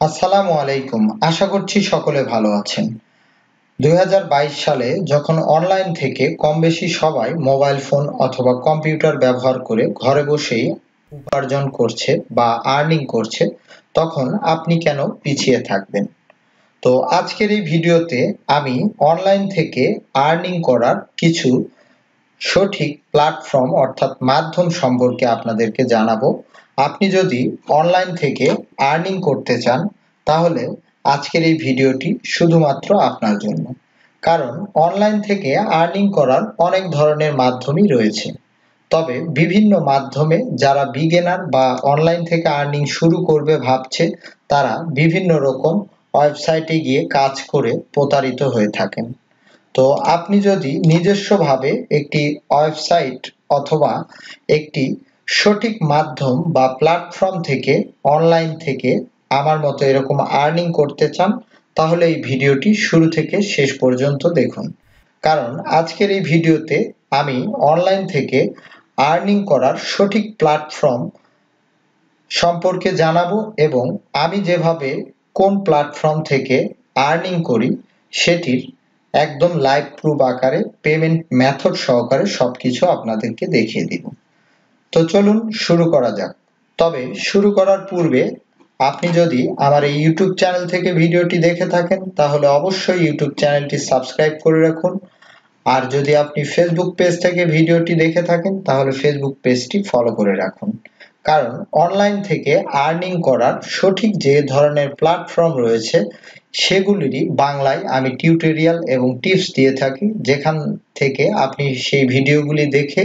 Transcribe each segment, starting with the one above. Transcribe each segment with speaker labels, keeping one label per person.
Speaker 1: আসসালামু আলাইকুম। আশা করছি সকলে ভালো আছেন। 2022 সালে যখন অনলাইন থেকে কম বেশি সবাই মোবাইল ফোন অথবা কম্পিউটার ব্যবহার করে ঘরে বসেই উপার্জন করছে বা আর্নিং করছে, তখন আপনি কেন পিছিয়ে থাকবেন? তো আজকের এই ভিডিওতে আমি অনলাইন থেকে আর্নিং করার কিছু সঠিক প্ল্যাটফর্ম অর্থাৎ মাধ্যম সম্পর্কে আপনাদেরকে জানাবো। আপনি যদি অনলাইন থেকে আর্নিং করতে চান, তাহলে আজকের এই ভিডিওটি শুধুমাত্র আপনার জন্য। কারণ অনলাইন থেকে আর্নিং করার অনেক ধরনের মাধ্যমই রয়েছে। তবে বিভিন্ন মাধ্যমে যারা বিগিনার বা অনলাইন থেকে আর্নিং শুরু করবে ভাবছে, তারা বিভিন্ন রকম ওয়েবসাইটে গিয়ে কাজ করে প্রতারিত হয়ে থাকেন। তো আপনি যদি নিজস্বভাবে একটি ওয়েবসাইট অথবা একটি সঠিক মাধ্যম বা প্ল্যাটফর্ম থেকে অনলাইন থেকে আমার মতো এরকম আর্নিং করতে চান, তাহলে এই ভিডিওটি শুরু থেকে শেষ পর্যন্ত দেখুন। কারণ আজকের এই ভিডিওতে আমি অনলাইন থেকে আর্নিং করার সঠিক প্ল্যাটফর্ম সম্পর্কে জানাবো এবং আমি যেভাবে কোন প্ল্যাটফর্ম থেকে আর্নিং করি সেটির একদম লাইভ প্রুফ আকারে পেমেন্ট মেথড সহকারে সবকিছু আপনাদেরকে দেখিয়ে দিব। তো চলুন শুরু করা যাক। তবে শুরু করার পূর্বে আপনি যদি আমার এই ইউটিউব চ্যানেল থেকে ভিডিওটি দেখে থাকেন, তাহলে অবশ্যই ইউটিউব চ্যানেলটি সাবস্ক্রাইব করে রাখুন। আর যদি আপনি ফেসবুক পেজ থেকে ভিডিওটি দেখে থাকেন, তাহলে ফেসবুক পেজটি ফলো করে রাখুন। কারণ অনলাইন থেকে আর্নিং করার সঠিক যে ধরনের প্ল্যাটফর্ম রয়েছে, সেগুলিরই বাংলায় আমি টিউটোরিয়াল এবং টিপস দিয়ে থাকি, যেখান থেকে আপনি সেই ভিডিওগুলি দেখে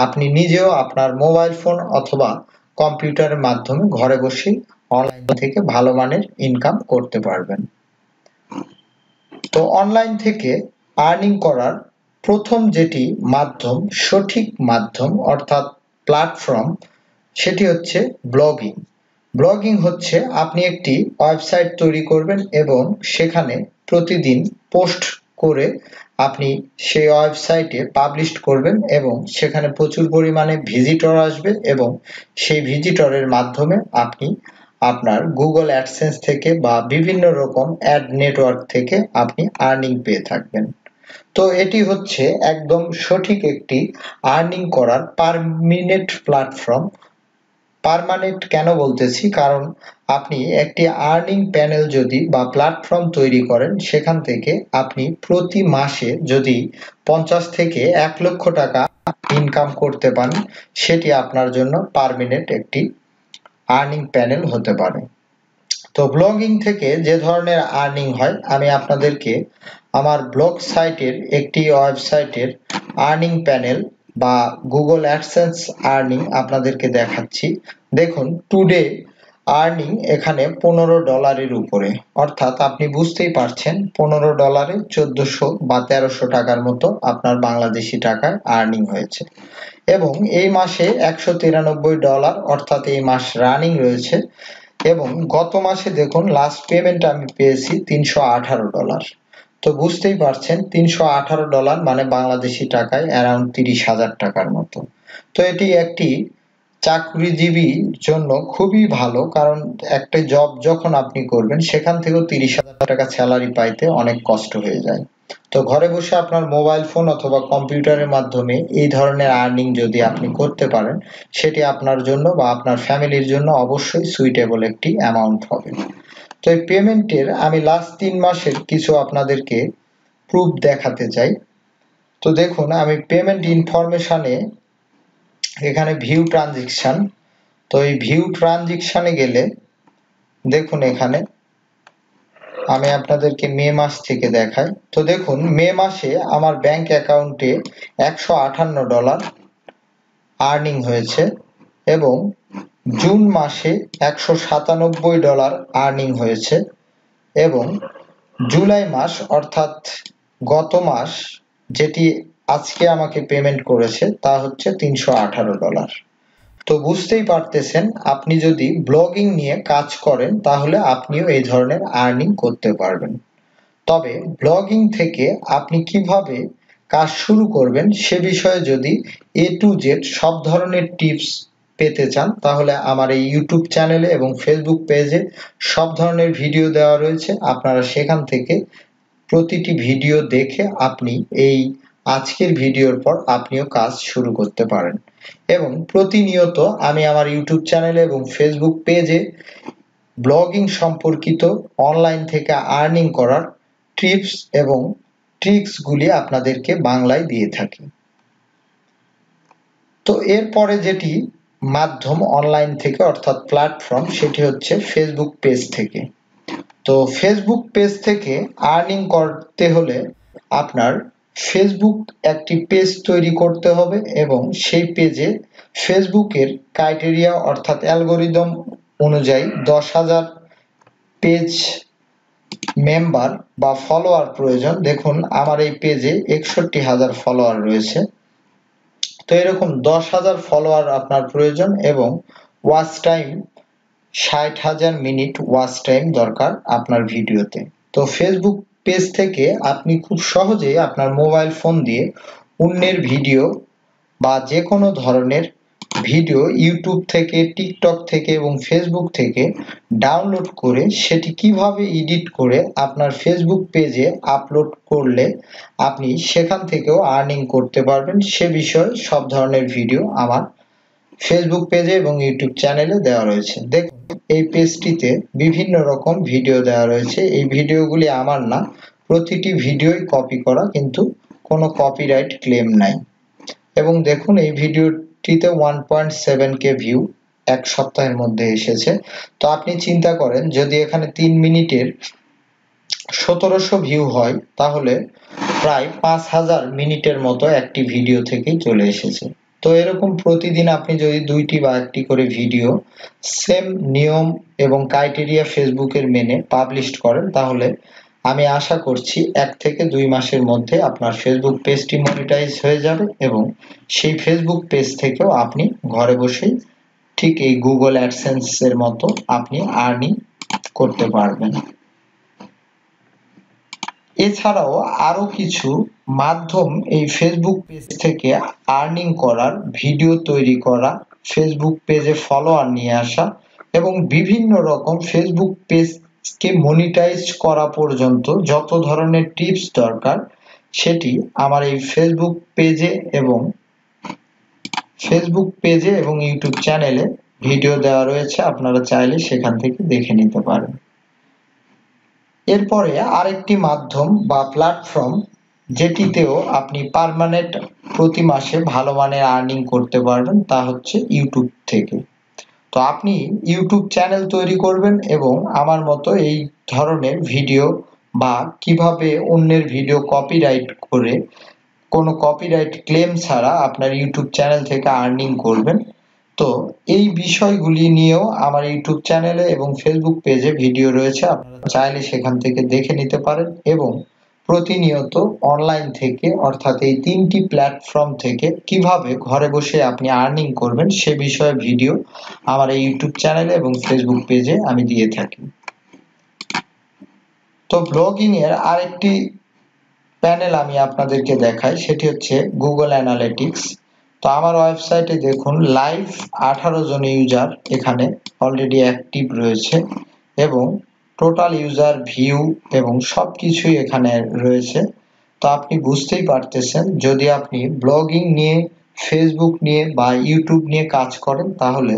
Speaker 1: আপনি নিজেও আপনার মোবাইল ফোন অথবা কম্পিউটারের মাধ্যমে ঘরে বসেই অনলাইন থেকে ভালো মানের ইনকাম করতে পারবেন। তো অনলাইন থেকে আর্নিং করার প্রথম যেটি মাধ্যম, সঠিক মাধ্যম অর্থাৎ প্ল্যাটফর্ম, সেটি হচ্ছে ব্লগিং। ব্লগিং হচ্ছে আপনি একটি ওয়েবসাইট তৈরি করবেন এবং সেখানে প্রতিদিন পোস্ট করে আপনি সেই ওয়েবসাইটে পাবলিশ করবেন এবং সেখানে প্রচুর পরিমাণে ভিজিটর আসবে এবং সেই ভিজিটরের মাধ্যমে আপনি আপনার গুগল অ্যাডসেন্স থেকে বা বিভিন্ন রকম অ্যাড নেটওয়ার্ক থেকে আপনি আর্নিং পেয়ে থাকবেন। তো এটি হচ্ছে একদম সঠিক একটি আর্নিং করার পার্মানেন্ট প্ল্যাটফর্ম। পার্মানেন্ট কেন বলতেছি, কারণ আপনি একটি আর্নিং প্যানেল যদি বা প্ল্যাটফর্ম তৈরি করেন, সেখান থেকে আপনি প্রতি মাসে যদি 50 থেকে 1 লক্ষ টাকা ইনকাম করতে পারেন, সেটি আপনার জন্য পার্মানেন্ট একটি আর্নিং প্যানেল হতে পারে। তো ব্লগিং থেকে যে ধরনের আর্নিং হয়, আমি আপনাদেরকে আমার ব্লগ সাইটের একটি ওয়েবসাইটের আর্নিং প্যানেল বা গুগল অ্যাডসেন্স আর্নিং আপনাদেরকে দেখাচ্ছি। দেখুন, টুডে আর্নিং এখানে $15 উপরে, অর্থাৎ আপনি বুঝতেই পারছেন $15 1400 বা 1300 টাকার মতো আপনার বাংলাদেশি টাকায় আর্নিং হয়েছে। এবং এই মাসে $193, অর্থাৎ এই মাস রানিং রয়েছে। এবং গত মাসে দেখুন লাস্ট পেমেন্ট আমি পেয়েছি $318। তো বুঝতেই পারছেন $318 মানে বাংলাদেশি টাকায় অ্যারাউন্ড 30,000 টাকার মতো। তো এটি একটি চাকরিজীবীর জন্য খুবই ভালো, কারণ একটা জব যখন আপনি করবেন সেখান থেকেও 30,000 টাকা স্যালারি পাইতে অনেক কষ্ট হয়ে যায়। তো ঘরে বসে আপনার মোবাইল ফোন অথবা কম্পিউটারের মাধ্যমে এই ধরনের আর্নিং যদি আপনি করতে পারেন, সেটি আপনার জন্য বা আপনার ফ্যামিলির জন্য অবশ্যই সুইটেবল একটি অ্যামাউন্ট হবে। তো এই পেমেন্টের আমি লাস্ট 3 মাসের কিছু আপনাদেরকে প্রুফ দেখাতে চাই। তো দেখুন, আমি পেমেন্ট ইনফরমেশনে এখানে ভিউ ট্রানজেকশন, তো এই ভিউ ট্রানজেকশনে গেলে দেখুন এখানে আমি আপনাদেরকে মে মাস থেকে দেখাই। তো দেখুন, মে মাসে আমার ব্যাংক অ্যাকাউন্টে $158 আর্নিং হয়েছে এবং জুন মাসে $197 আর্নিং হয়েছে এবং জুলাই মাস অর্থাৎ গত মাস যেটি আজকে আমাকে পেমেন্ট করেছে তা হচ্ছে $318। তো বুঝতেই পারতেছেন, আপনি যদি ব্লগিং নিয়ে কাজ করেন তাহলে আপনিও এই ধরনের আর্নিং করতে পারবেন। তবে ব্লগিং থেকে আপনি কিভাবে কাজ শুরু করবেন সে বিষয়ে যদি A to Z সব ধরনের টিপস পেতে চান তাহলে আমার এই ইউটিউব চ্যানেলে এবং ফেসবুক পেজে সব ধরনের ভিডিও দেওয়া রয়েছে। আপনারা সেখান থেকে প্রতিটি ভিডিও দেখে আপনি এই আজকের ভিডিওর পর আপনিও কাজ শুরু করতে পারেন। এবং প্রতিনিয়ত আমি আমার ইউটিউব চ্যানেলে এবং ফেসবুক পেজে ব্লগিং সম্পর্কিত অনলাইন থেকে আর্নিং করার টিপস এবং ট্রিক্সগুলি আপনাদেরকে বাংলায় দিয়ে থাকি। তো এরপরে যেটি মাধ্যম অনলাইন থেকে অর্থাৎ প্ল্যাটফর্ম, সেটি হচ্ছে ফেসবুক পেজ থেকে। তো ফেসবুক পেজ থেকে আর্নিং করতে হলে আপনার ফেসবুক একটি পেজ তৈরি করতে হবে এবং সেই পেজে ফেসবুকের ক্রাইটেরিয়া অর্থাৎ অ্যালগোরিদম অনুযায়ী 10,000 পেজ মেম্বার বা ফলোয়ার প্রয়োজন। দেখুন আমার এই পেজে 61,000 ফলোয়ার রয়েছে। তো এরকম 10,000 ফলোয়ার আপনার প্রয়োজন এবং watch time 60,000 minute watch time দরকার আপনার ভিডিওতে। তো ফেসবুক পেজ থেকে আপনি খুব সহজেই আপনার মোবাইল ফোন দিয়ে অন্যের ভিডিও বা যে কোনো ধরনের ভিডিও ইউটিউব থেকে, টিকটক থেকে এবং ফেসবুক থেকে ডাউনলোড করে সেটি কিভাবে এডিট করে আপনার ফেসবুক পেজে আপলোড করলে আপনি সেখান থেকেও আর্নিং করতে পারবেন, সে বিষয়ে সব ধরনের ভিডিও আমার ফেসবুক পেজে এবং ইউটিউব চ্যানেলে দেওয়া রয়েছে। দেখুন এই পেজটিতে বিভিন্ন রকম ভিডিও দেওয়া রয়েছে। এই ভিডিওগুলি আমার না, প্রতিটি ভিডিওই কপি করা, কিন্তু কোনো কপিরাইট ক্লেম নাই। এবং দেখুন এই ভিডিওটিতে 1.7k ভিউ এক সপ্তাহের মধ্যে এসেছে। তো আপনি চিন্তা করেন যদি এখানে 3 মিনিটের 1700 ভিউ হয় তাহলে প্রায় 5,000 মিনিটের মতো একটি ভিডিও থেকেই চলে এসেছে। তো এরকম প্রতিদিন আপনি যদি 2টি বা 1টি করে ভিডিও সেম নিয়ম এবং ক্রাইটেরিয়া ফেসবুকের মেনে পাবলিশ করেন তাহলে আমি আশা করছি 1 থেকে 2 মাসের মধ্যে আপনার ফেসবুক পেজটি মনিটাইজ হয়ে যাবে এবং সেই ফেসবুক পেজ থেকেও আপনি ঘরে বসেই ঠিক এই গুগল অ্যাডসেন্স এর মতো আপনি আর্নিং করতে পারবেন। এছাড়াও আরো কিছু মাধ্যম এই ফেসবুক পেজ থেকে আর্নিং করার, ভিডিও তৈরি করা, ফেসবুক পেজে ফলোয়ার নিয়ে আসা এবং বিভিন্ন রকম ফেসবুক পেজকে মনিটাইজ করা পর্যন্ত যত ধরনের টিপস দরকার সেটি আমার এই ফেসবুক পেজে এবং ইউটিউব চ্যানেলে ভিডিও দেওয়া রয়েছে। আপনারা চাইলে সেখান থেকে দেখে নিতে পারেন। এরপরে আরেকটি মাধ্যম বা প্ল্যাটফর্ম যেটিতেও আপনি পার্মানেন্ট প্রতি মাসে ভালো মানের আর্নিং করতে পারবেন তা হচ্ছে ইউটিউব থেকে। তো আপনি ইউটিউব চ্যানেল তৈরি করবেন এবং আমার মতো এই ধরনের ভিডিও বা কিভাবে অন্যের ভিডিও কপিরাইট করে কোনো কপিরাইট ক্লেম ছাড়া আপনার ইউটিউব চ্যানেল থেকে আর্নিং করবেন। তো এই বিষয়গুলি নিয়েও আমার ইউটিউব চ্যানেলে এবং ফেসবুক পেজে ভিডিও রয়েছে, আপনারা চাইলে সেখান থেকে দেখে নিতে পারেন এবং প্রতিনিয়ত অনলাইন থেকে অর্থাৎ এই 3টি প্ল্যাটফর্ম থেকে কিভাবে ঘরে বসে আপনি আর্নিং করবেন সে বিষয়ে ভিডিও আমার এই ইউটিউব চ্যানেলে এবং ফেসবুক পেজে আমি দিয়ে থাকি। তো ব্লগিং এর আরেকটি প্যানেল আমি আপনাদেরকে দেখাই, সেটি হচ্ছে গুগল অ্যানালিটিক্স। তো আমার ওয়েবসাইটে দেখুন লাইভ 18 জন ইউজার এখানে অলরেডি অ্যাক্টিভ রয়েছে এবং টোটাল ইউজার ভিউ এবং সবকিছুই এখানে রয়েছে। তো আপনি বুঝতেই পারতেছেন যদি আপনি ব্লগিং নিয়ে, ফেসবুক নিয়ে বা ইউটিউব নিয়ে কাজ করেন তাহলে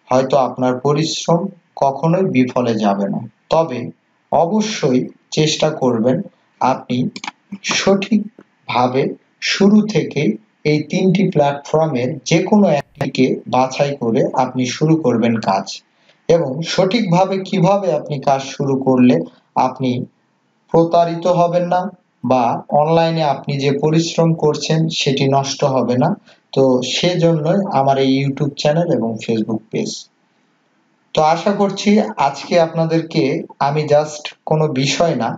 Speaker 1: হয়তো আপনার পরিশ্রম কখনোই বিফলে যাবে না। তবে অবশ্যই চেষ্টা করবেন আপনি সঠিকভাবে শুরু থেকে এই 3টি প্ল্যাটফর্মের যে কোনো একটিকে বাছাই করে আপনি শুরু করবেন কাজ। এবং সঠিকভাবে কিভাবে আপনি কাজ শুরু করলে আপনি প্রতারিত হবেন না বা অনলাইনে আপনি যে পরিশ্রম করছেন সেটি নষ্ট হবে না, তো সেজন্যই আমার এই ইউটিউব চ্যানেল এবং ফেসবুক পেজ। তো আশা করছি আজকে আপনাদেরকে আমি জাস্ট কোনো বিষয় না,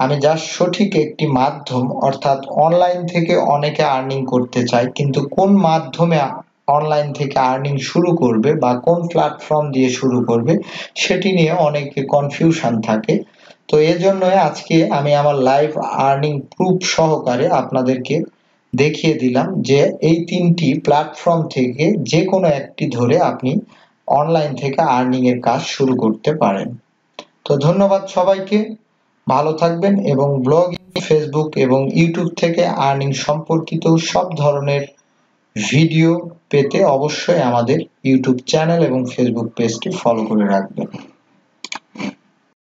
Speaker 1: আমি জাস্ট সঠিক একটি মাধ্যম অর্থাৎ অনলাইন থেকে অনেকে আর্নিং করতে চায় কিন্তু কোন মাধ্যমে অনলাইন থেকে আর্নিং শুরু করবে বা কোন প্ল্যাটফর্ম দিয়ে শুরু করবে সেটি নিয়ে অনেকে কনফিউশন থাকে। তো এজন্যই আজকে আমি আমার লাইভ আর্নিং প্রুফ সহকারে আপনাদেরকে দেখিয়ে দিলাম যে এই 3টি প্ল্যাটফর্ম থেকে যে কোনো একটি ধরে আপনি অনলাইন থেকে আর্নিং এর কাজ শুরু করতে পারেন। তো ধন্যবাদ সবাইকে, ভালো থাকবেন এবং ব্লগিং, ফেসবুক এবং ইউটিউব থেকে আর্নিং সম্পর্কিত সব ধরনের ভিডিও পেতে অবশ্যই আমাদের ইউটিউব চ্যানেল এবং ফেসবুক পেজটি ফলো করে রাখবেন।